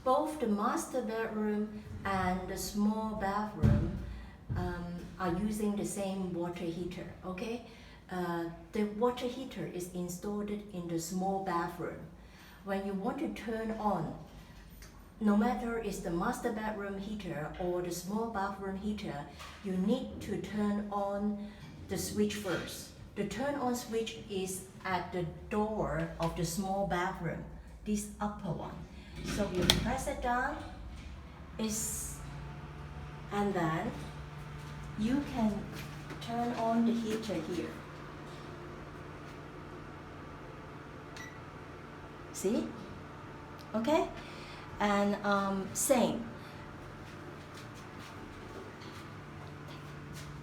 both the master bedroom and the small bathroom are using the same water heater, okay? The water heater is installed in the small bathroom. When you want to turn on, no matter it's the master bedroom heater or the small bathroom heater, you need to turn on the switch first. The turn on switch is at the door of the small bathroom, this upper one. So you press it down, and then you can turn on the heater here. See? Okay? And same.